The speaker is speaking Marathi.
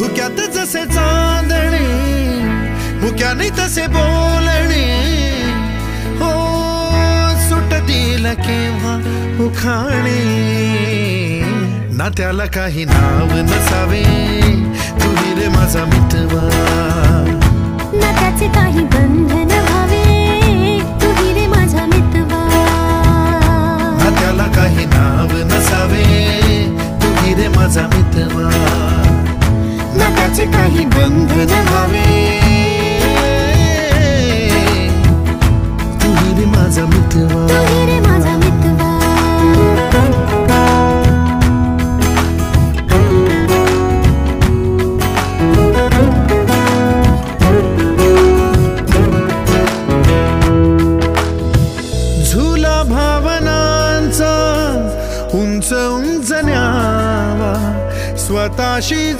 धुक्यात जसे चांदणे मुक्याने तसे बोलणे हो सुटतील केव्हा उखाणे ना त्याला काही नाव नसावे तुही रे माझा मितवा ना त्याचे काही बंधन व्हावे तुही रे माझा मितवा ना त्याला काही नाव नसावे तुही रे माझा मितवा ना त्याचे काही बंधन व्हावे तुही रे माझा मितवा तुही रे माझा मितवा झुला भावनांचा उंच उंच न्यावा स्वतःशी